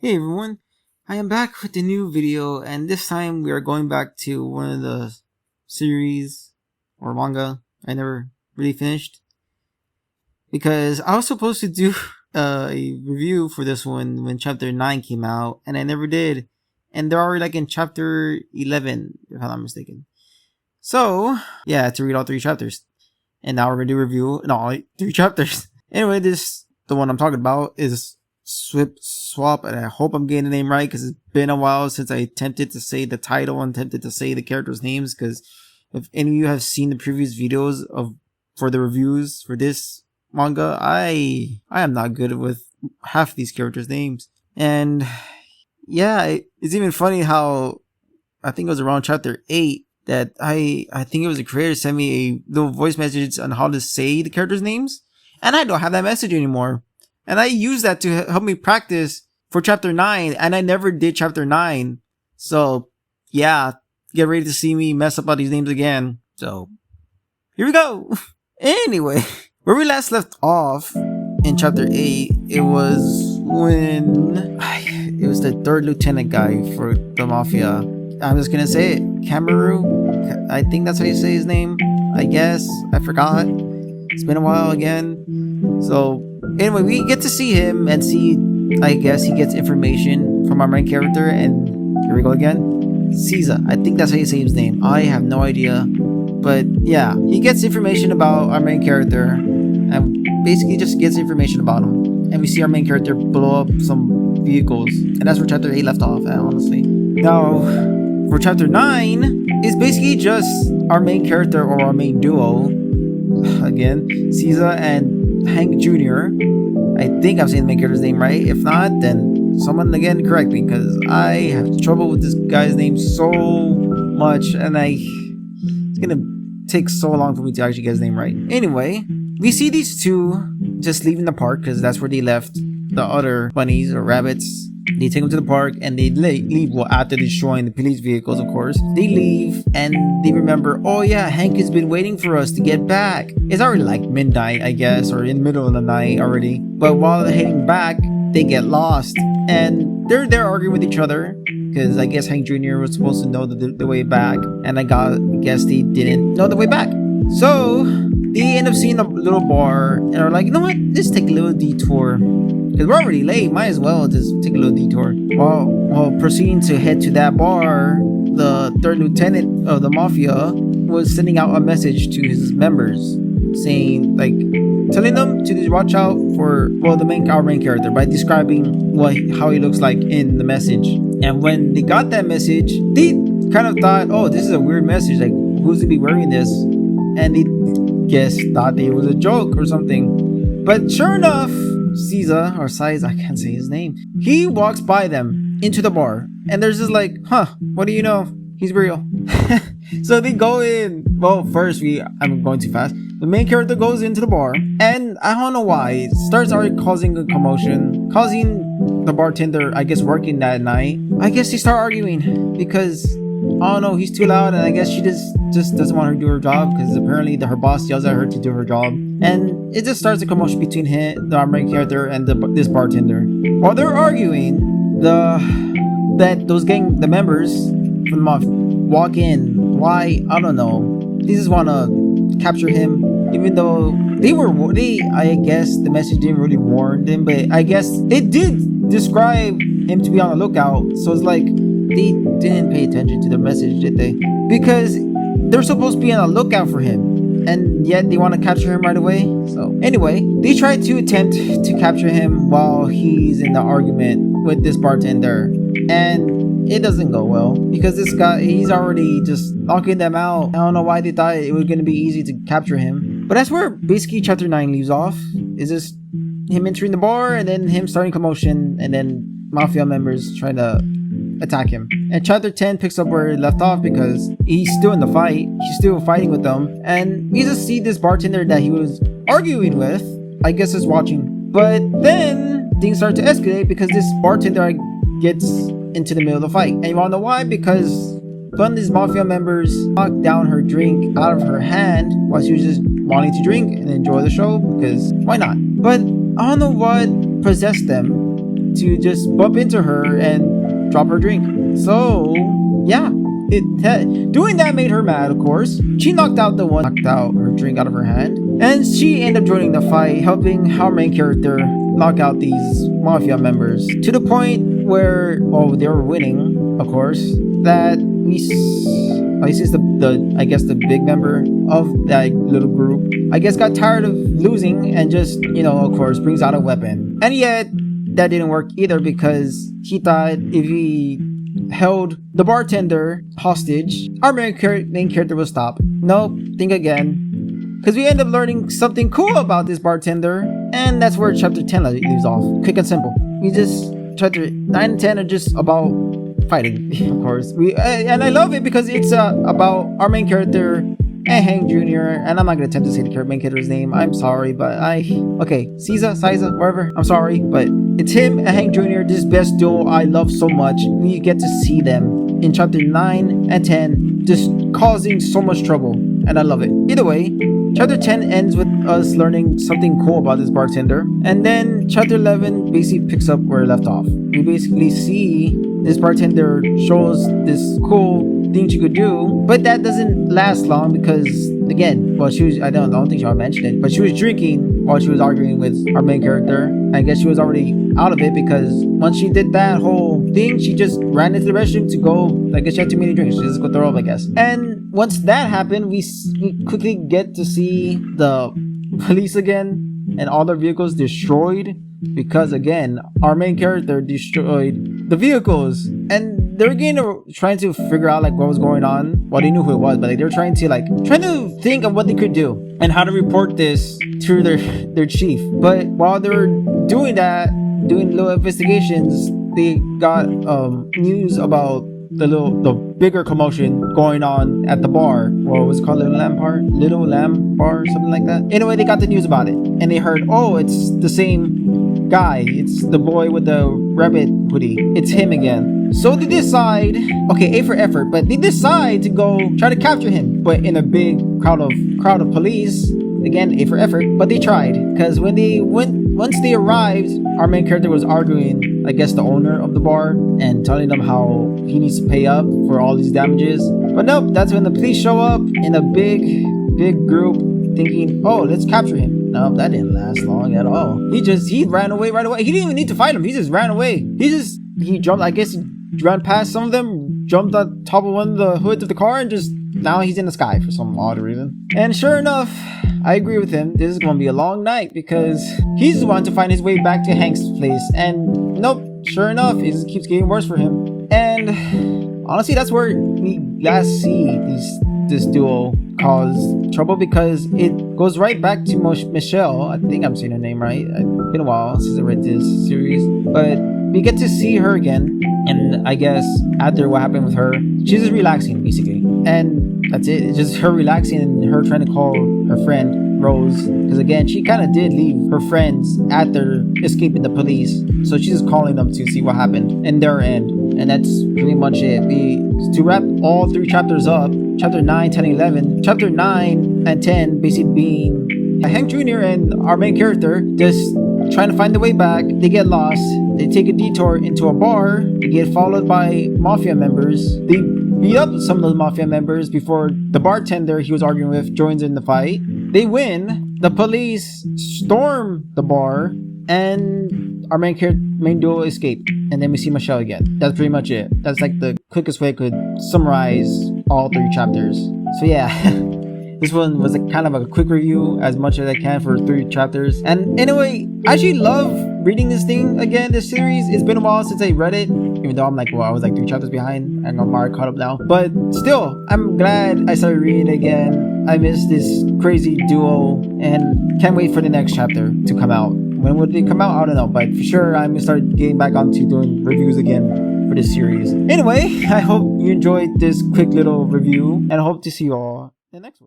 Hey everyone, I am back with a new video, and this time we are going back to one of the series or manga I never really finished because I was supposed to do a review for this one when chapter 9 came out, and I never did. And they're already like in chapter 11, if I'm not mistaken. So, yeah, I had to read all 3 chapters. And now we're going to do a review in all 3 chapters. Anyway, the one I'm talking about is swop, and I hope I'm getting the name right because it's been a while since I attempted to say the title and attempted to say the characters' names. Because if any of you have seen the previous videos for the reviews for this manga, I am not good with half these characters' names. And yeah, it's even funny how I think it was around chapter 8 that I think it was a creator sent me a little voice message on how to say the characters' names, and I don't have that message anymore. And I used that to help me practice for chapter 9, and I never did chapter 9. So, yeah, get ready to see me mess up all these names again. So, here we go. Anyway, where we last left off in chapter 8, it was when it was the 3rd lieutenant guy for the mafia. I'm just gonna say it, Kamaru. I think that's how you say his name. I guess. I forgot. It's been a while again. So, anyway, we get to see him and see, I guess he gets information from our main character, and here we go again. Caesar. I think that's how you say his name. I have no idea. But yeah, he gets information about our main character and basically just gets information about him. And we see our main character blow up some vehicles. And that's where chapter 8 left off at, honestly. Now, for chapter 9, it's basically just our main character or our main duo. Again, Caesar and Hank Jr. I think I'm saying the main character's name right. If not, then someone again correct me, because I have trouble with this guy's name so much, and it's gonna take so long for me to actually get his name right. Anyway, we see these two just leaving the park because that's where they left the other bunnies or rabbits. They take them to the park and they leave. Well, after destroying the police vehicles, of course, they leave and they remember, oh yeah, Hank has been waiting for us to get back. It's already like midnight, I guess, or in the middle of the night already. But while they're heading back, they get lost and they're there arguing with each other because I guess Hank Jr. was supposed to know the way back, and I guess they didn't know the way back. So they end up seeing a little bar and are like, you know what? Let's take a little detour. Because we're already late, might as well just take a little detour. While proceeding to head to that bar, the 3rd lieutenant of the mafia was sending out a message to his members, saying, like, telling them to watch out for, well, our main character by describing how he looks like in the message. And when they got that message, they kind of thought, oh, this is a weird message. Like, who's gonna be wearing this? And they thought it was a joke or something. But sure enough, Caesar, or Size, I can't say his name. He walks by them into the bar, and there's this like, what do you know? He's real. So they go in. Well, first I'm going too fast. The main character goes into the bar, and I don't know why, it starts already causing a commotion, causing the bartender, I guess, working that night. I guess they start arguing because, I don't know, he's too loud, and I guess she just doesn't want her to do her job because apparently her boss yells at her to do her job. And it just starts a commotion between our main character and this bartender. While they're arguing, the members from the mafia walk in. Why? I don't know. They just want to capture him, even though I guess the message didn't really warn them, but I guess it did describe him to be on the lookout. So it's like they didn't pay attention to the message, did they? Because they're supposed to be on the lookout for him, and yet they want to capture him right away. So anyway, they try to attempt to capture him while he's in the argument with this bartender, and it doesn't go well because this guy, he's already just knocking them out. I don't know why they thought it was going to be easy to capture him. But that's where basically chapter 9 leaves off. Is just him entering the bar and then him starting commotion and then mafia members trying to attack him. And chapter 10 picks up where it left off because he's still in the fight. He's still fighting with them. And we just see this bartender that he was arguing with, I guess, is watching. But then things start to escalate because this bartender gets into the middle of the fight. And you wanna know why? Because one of these mafia members knocked down her drink out of her hand while she was just wanting to drink and enjoy the show, because why not? But I don't know what possessed them, to just bump into her and drop her drink. So yeah, doing that made her mad, of course. She knocked out her drink out of her hand, and she ended up joining the fight, helping our main character knock out these mafia members to the point where, oh, they were winning, of course. That this is the big member of that little group, I guess, got tired of losing and just, of course, brings out a weapon. And yet that didn't work either, because he thought if he held the bartender hostage, our main character will stop. Nope, think again. Because we end up learning something cool about this bartender, and that's where chapter 10 leaves off. Quick and simple. Chapter 9 and 10 are just about fighting, of course. And I love it because it's about our main character and Hank Jr. And I'm not gonna attempt to say the main character's name. I'm sorry, but Siza, wherever. I'm sorry, but it's him and Hank Jr. This best duo I love so much. We get to see them in chapter 9 and 10 just causing so much trouble, and I love it. Either way, chapter 10 ends with us learning something cool about this bartender, and then chapter 11 basically picks up where it left off. We basically see this bartender shows this cool thing she could do, but that doesn't last long because, again, well, I don't think she mentioned it, but she was drinking while she was arguing with our main character. I guess she was already out of it, because once she did that whole thing, she just ran into the restroom to go, I guess she had too many drinks, she just go throw up, I guess. And once that happened, we quickly get to see the police again, and all their vehicles destroyed, because again, our main character destroyed the vehicles, and they're again trying to figure out what was going on. Well, they knew who it was, but they're trying to think of what they could do and how to report this to their chief. But while they were doing that, doing little investigations, they got news about the bigger commotion going on at the bar. What was it called? Little Lamb Bar, something like that. Anyway, they got the news about it, and they heard, oh, it's the same guy. It's the boy with the rabbit hoodie. It's him again. So they decide, okay, A for effort, but they decide to go try to capture him, but in a big crowd of police. Again, A for effort, but they tried, because once they arrived, our main character was arguing, I guess, the owner of the bar, and telling them how he needs to pay up for all these damages. But nope, that's when the police show up in a big group, thinking, oh, let's capture him. Nope, that didn't last long at all. He ran away right away. He didn't even need to fight him. He just ran away. He jumped, I guess, he ran past some of them, jumped on top of one of the hoods of the car, and just, now he's in the sky for some odd reason. And sure enough, I agree with him. This is going to be a long night, because he's the one to find his way back to Hank's place. And nope, sure enough, it just keeps getting worse for him. And honestly, that's where we last see this duo cause trouble, because it goes right back to Michelle. I think I'm saying her name right. It's been a while since I read this series, but we get to see her again, and I guess after what happened with her, she's just relaxing basically, and that's it. It's just her relaxing and her trying to call her friend Rose, because again, she kind of did leave her friends after escaping the police, so she's just calling them to see what happened in their end. And that's pretty much it. To wrap all three chapters up, chapter 9, 10, 11, chapter 9 and 10 basically being Hank Jr. and our main character just trying to find the way back. They get lost. They take a detour into a bar. They get followed by mafia members. They beat up some of those mafia members before the bartender he was arguing with joins in the fight. They win. The police storm the bar, and our main duo escape. And then we see Michelle again. That's pretty much it. That's the quickest way I could summarize all three chapters. So yeah. This one was kind of a quick review, as much as I can for 3 chapters. And anyway, I actually love reading this thing again, this series. It's been a while since I read it, even though I was 3 chapters behind, and I'm already caught up now. But still, I'm glad I started reading it again. I miss this crazy duo, and can't wait for the next chapter to come out. When would it come out? I don't know, but for sure, I'm gonna start getting back onto doing reviews again for this series. Anyway, I hope you enjoyed this quick little review, and I hope to see you all in the next one.